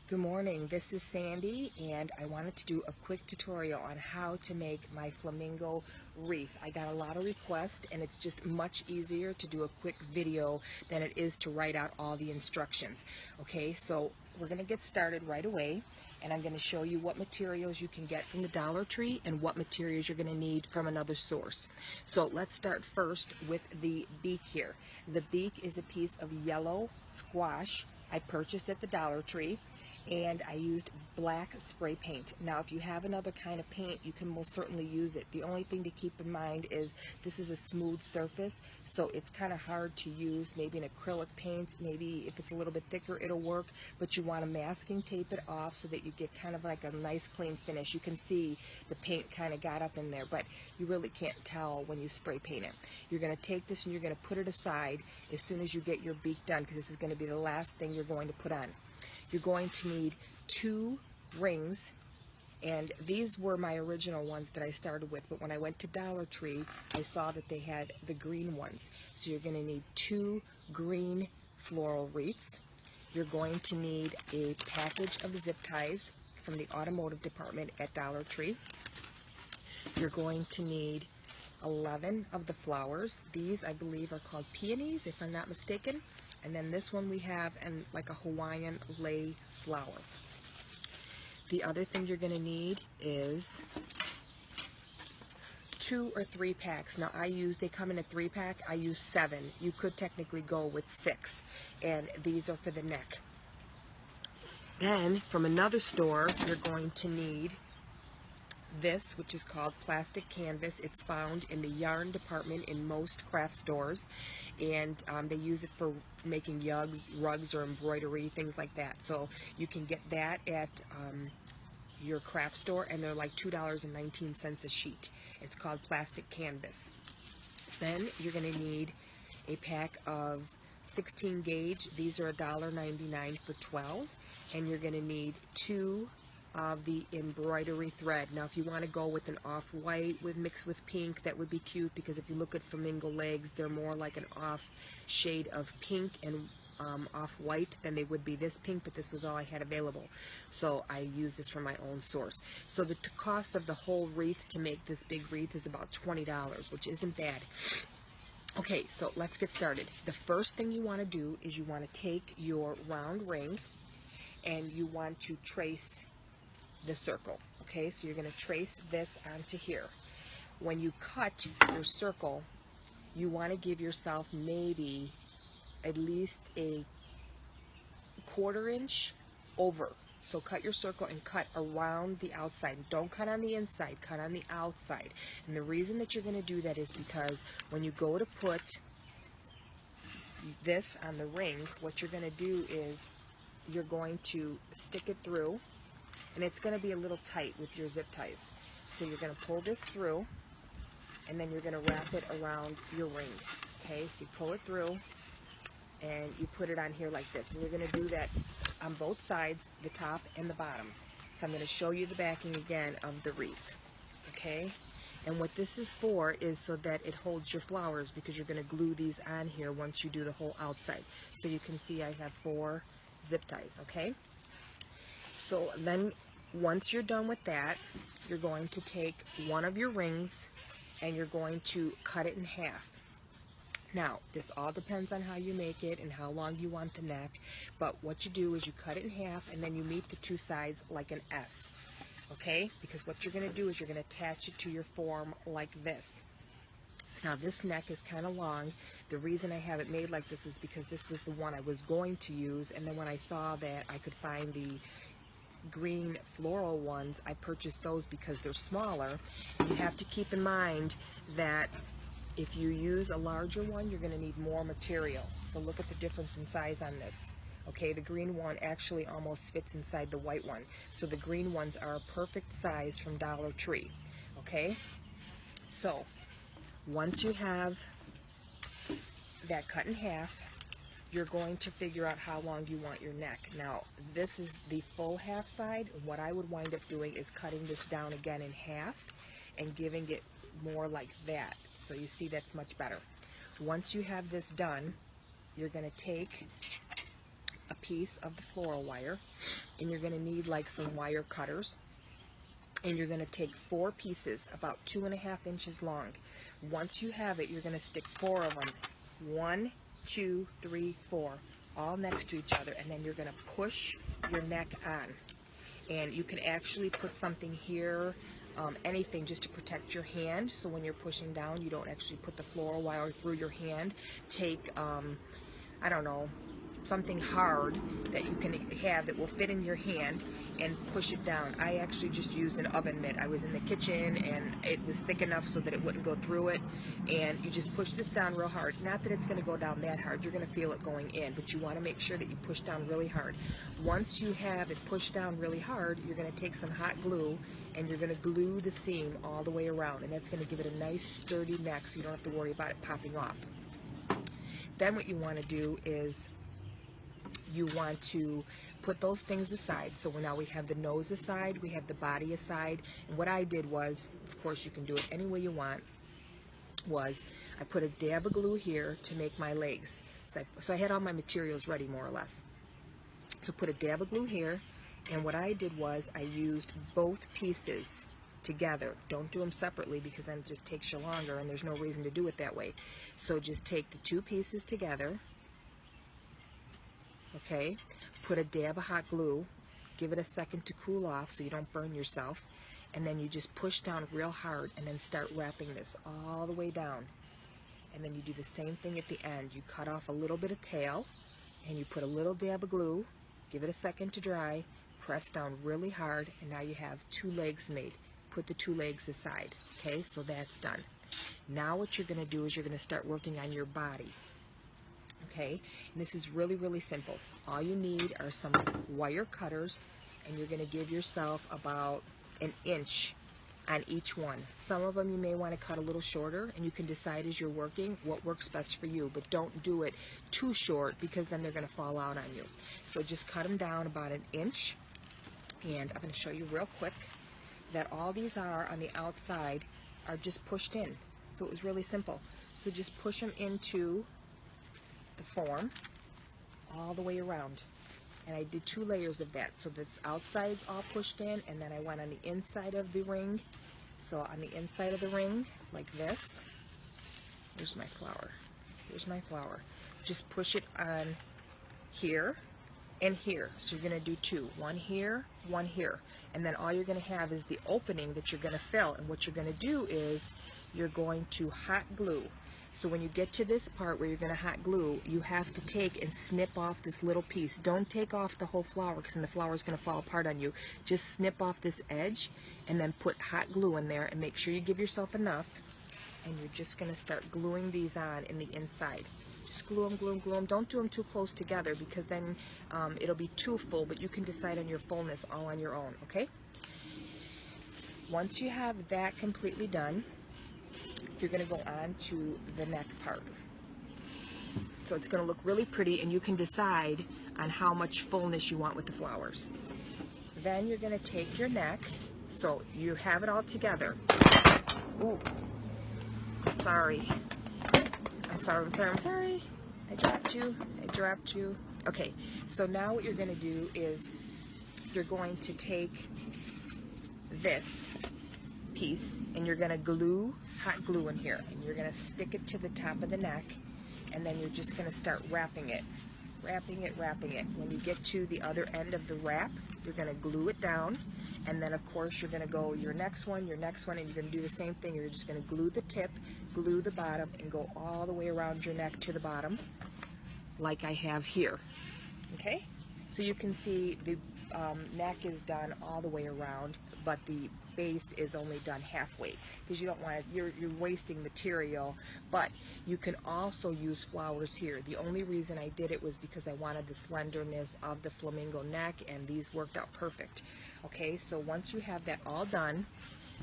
Good morning, this is Sandy and I wanted to do a quick tutorial on how to make my flamingo wreath. I got a lot of requests and it's just much easier to do a quick video than it is to write out all the instructions. Okay, so we're going to get started right away and I'm going to show you what materials you can get from the Dollar Tree and what materials you're going to need from another source. So let's start first with the beak here. The beak is a piece of yellow squash I purchased at the Dollar Tree, and I used black spray paint. Now if you have another kind of paint, you can most certainly use it. The only thing to keep in mind is this is a smooth surface, so it's kind of hard to use. Maybe an acrylic paint, maybe if it's a little bit thicker it'll work, but you want to masking tape it off so that you get kind of like a nice clean finish. You can see the paint kind of got up in there, but you really can't tell when you spray paint it. You're going to take this and you're going to put it aside as soon as you get your beak done, because this is going to be the last thing you're going to put on. You're going to need 2 rings, and these were my original ones that I started with, but when I went to Dollar Tree I saw that they had the green ones. So you're going to need 2 green floral wreaths. You're going to need a package of zip ties from the automotive department at Dollar Tree. You're going to need 11 of the flowers. These I believe are called peonies if I'm not mistaken. And then this one we have in like a Hawaiian lei flower. The other thing you're going to need is 2 or 3 packs. Now they come in a 3-pack. I use 7. You could technically go with 6. And these are for the neck. Then from another store you're going to need this, which is called plastic canvas. It's found in the yarn department in most craft stores, and they use it for making rugs or embroidery, things like that. So you can get that at your craft store, and they're like $2.19 a sheet. It's called plastic canvas. Then you're going to need a pack of 16 gauge. These are $1.99 for 12, and you're going to need 2 of the embroidery thread. Now if you want to go with an off-white mixed with pink, that would be cute, because if you look at flamingo legs, they're more like an off shade of pink and off-white than they would be this pink, but this was all I had available, so I use this from my own source. So the cost of the whole wreath to make this big wreath is about $20, which isn't bad. Okay, so let's get started. The first thing you want to do is you want to take your round ring and you want to trace the circle. Okay, so you're going to trace this onto here. When you cut your circle, you want to give yourself maybe at least a 1/4 inch over. So cut your circle and cut around the outside. Don't cut on the inside, cut on the outside. And the reason that you're going to do that is because when you go to put this on the ring, what you're going to do is you're going to stick it through, and it's going to be a little tight with your zip ties. So you're going to pull this through, and then you're going to wrap it around your ring. Okay, so you pull it through, and you put it on here like this. And you're going to do that on both sides, the top and the bottom. So I'm going to show you the backing again of the wreath. Okay, and what this is for is so that it holds your flowers, because you're going to glue these on here once you do the whole outside. So you can see I have 4 zip ties. Okay, so then once you're done with that, you're going to take one of your rings and you're going to cut it in half. Now, this all depends on how you make it and how long you want the neck, but what you do is you cut it in half and then you meet the 2 sides like an S, okay? Because what you're going to do is you're going to attach it to your form like this. Now, this neck is kind of long. The reason I have it made like this is because this was the one I was going to use, and then when I saw that I could find the green floral ones, I purchased those because they're smaller. And you have to keep in mind that if you use a larger one, you're going to need more material. So look at the difference in size on this. Okay, the green one actually almost fits inside the white one. So the green ones are a perfect size from Dollar Tree. Okay, so once you have that cut in half, you're going to figure out how long you want your neck. Now, this is the full half side. What I would wind up doing is cutting this down again in half and giving it more like that. So you see that's much better. Once you have this done, you're going to take a piece of the floral wire, and you're going to need like some wire cutters, and you're going to take 4 pieces about 2.5 inches long. Once you have it, you're going to stick 4 of them, 1, 2, 3, 4, all next to each other, and then you're going to push your neck on. And you can actually put something here, anything just to protect your hand, so when you're pushing down you don't actually put the floral wire through your hand. Take I don't know, something hard that you can have that will fit in your hand and push it down. I actually just used an oven mitt. I was in the kitchen and it was thick enough so that it wouldn't go through it, and you just push this down real hard. Not that it's going to go down that hard, you're going to feel it going in, but you want to make sure that you push down really hard. Once you have it pushed down really hard, you're going to take some hot glue and you're going to glue the seam all the way around, and that's going to give it a nice sturdy neck so you don't have to worry about it popping off. Then what you want to do is you want to put those things aside. So now we have the nose aside, we have the body aside, and what I did was, of course you can do it any way you want, was I put a dab of glue here to make my legs. So I had all my materials ready more or less. So put a dab of glue here, and what I did was I used both pieces together. Don't do them separately because then it just takes you longer and there's no reason to do it that way. So just take the 2 pieces together, okay, put a dab of hot glue, give it a second to cool off so you don't burn yourself, and then you just push down real hard and then start wrapping this all the way down. And then you do the same thing at the end. You cut off a little bit of tail and you put a little dab of glue, give it a second to dry, press down really hard, and now you have 2 legs made. Put the 2 legs aside. Okay, so that's done. Now what you're going to do is you're going to start working on your body. Okay, and this is really, really simple. All you need are some wire cutters, and you're going to give yourself about 1 inch on each one. Some of them you may want to cut a little shorter, and you can decide as you're working what works best for you, but don't do it too short because then they're going to fall out on you. So just cut them down about 1 inch, and I'm going to show you real quick that all these are on the outside are just pushed in. So it was really simple. So just push them into the form all the way around, and I did 2 layers of that, so this outside's all pushed in, and then I went on the inside of the ring. So on the inside of the ring, like this, here's my flower, here's my flower, just push it on here and here. So you're going to do 2, 1 here, 1 here, and then all you're going to have is the opening that you're going to fill. And what you're going to do is you're going to hot glue. So when you get to this part where you're going to hot glue, you have to take and snip off this little piece. Don't take off the whole flower because then the flower is going to fall apart on you. Just snip off this edge and then put hot glue in there, and make sure you give yourself enough, and you're just going to start gluing these on in the inside. Just glue them, glue them, glue them. Don't do them too close together because then it'll be too full, but you can decide on your fullness all on your own, okay? Once you have that completely done, you're going to go on to the neck part. So it's going to look really pretty, and you can decide on how much fullness you want with the flowers. Then you're going to take your neck, so you have it all together. Ooh, sorry. I'm sorry. I dropped you. Okay, so now what you're going to do is you're going to take this piece and you're going to glue hot glue in here, and you're going to stick it to the top of the neck, and then you're just going to start wrapping it. When you get to the other end of the wrap, you're going to glue it down, and then of course you're going to go your next one, and you're going to do the same thing. You're just going to glue the tip, glue the bottom, and go all the way around your neck to the bottom like I have here. Okay, so you can see the neck is done all the way around, but the base is only done halfway because you don't want to, you're wasting material. But you can also use flowers here. The only reason I did it was because I wanted the slenderness of the flamingo neck, and these worked out perfect. Okay, so once you have that all done,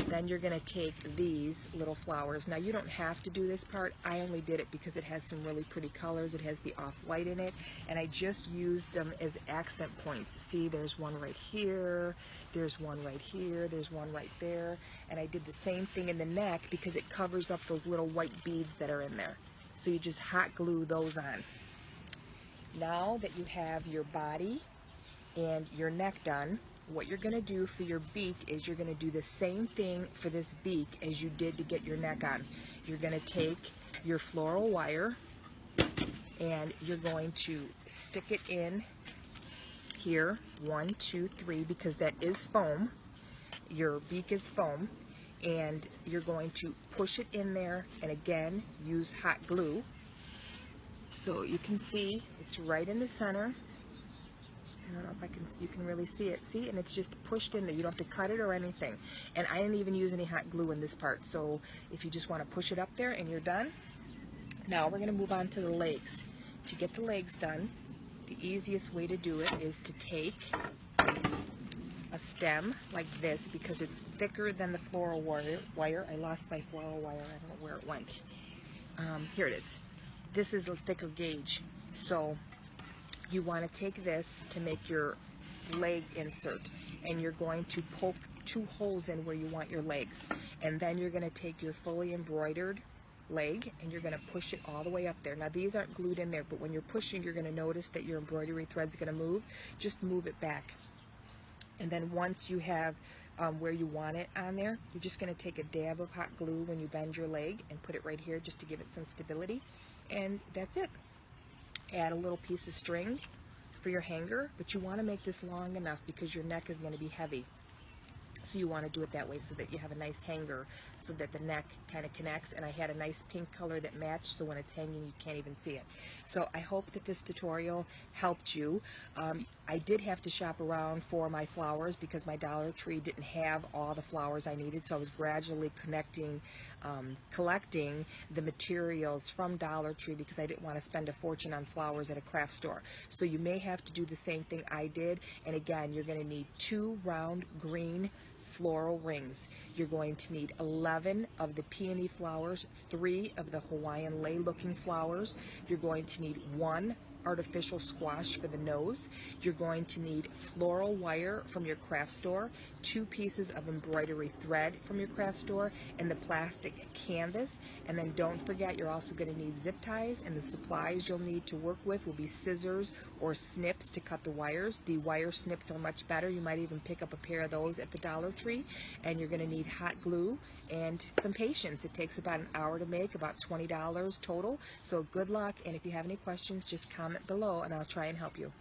then you're going to take these little flowers. Now you don't have to do this part. I only did it because it has some really pretty colors. It has the off-white in it, and I just used them as accent points. See, there's one right here, there's one right here, there's one right there, and I did the same thing in the neck because it covers up those little white beads that are in there. So you just hot glue those on. Now that you have your body and your neck done, what you're going to do for your beak is you're going to do the same thing for this beak as you did to get your neck on. You're going to take your floral wire and you're going to stick it in here, 1, 2, 3, because that is foam. Your beak is foam, and you're going to push it in there, and again, use hot glue. So you can see it's right in the center. I don't know if you can really see it. See, and it's just pushed in there. You don't have to cut it or anything. And I didn't even use any hot glue in this part. So if you just want to push it up there and you're done. Now we're going to move on to the legs. To get the legs done, the easiest way to do it is to take a stem like this, because it's thicker than the floral wire. I lost my floral wire. I don't know where it went. Here it is. This is a thicker gauge. So you want to take this to make your leg insert, and you're going to poke 2 holes in where you want your legs, and then you're going to take your fully embroidered leg and you're going to push it all the way up there. Now these aren't glued in there, but when you're pushing, you're going to notice that your embroidery thread's going to move. Just move it back, and then once you have where you want it on there, you're just going to take a dab of hot glue when you bend your leg and put it right here just to give it some stability, and that's it. Add a little piece of string for your hanger, but you want to make this long enough because your neck is going to be heavy. So you want to do it that way so that you have a nice hanger so that the neck kind of connects. And I had a nice pink color that matched, so when it's hanging you can't even see it. So I hope that this tutorial helped you. I did have to shop around for my flowers because my Dollar Tree didn't have all the flowers I needed, so I was gradually collecting the materials from Dollar Tree because I didn't want to spend a fortune on flowers at a craft store. So you may have to do the same thing I did, and again, you're going to need 2 round green floral rings. You're going to need 11 of the peony flowers, 3 of the Hawaiian lei looking flowers. You're going to need 1 artificial squash for the nose. You're going to need floral wire from your craft store, 2 pieces of embroidery thread from your craft store, and the plastic canvas. And then don't forget, you're also going to need zip ties, and the supplies you'll need to work with will be scissors or snips to cut the wires. The wire snips are much better. You might even pick up a pair of those at the Dollar Tree. And you're going to need hot glue and some patience. It takes about an hour to make, about $20 total. So good luck, and if you have any questions, just comment below and I'll try and help you.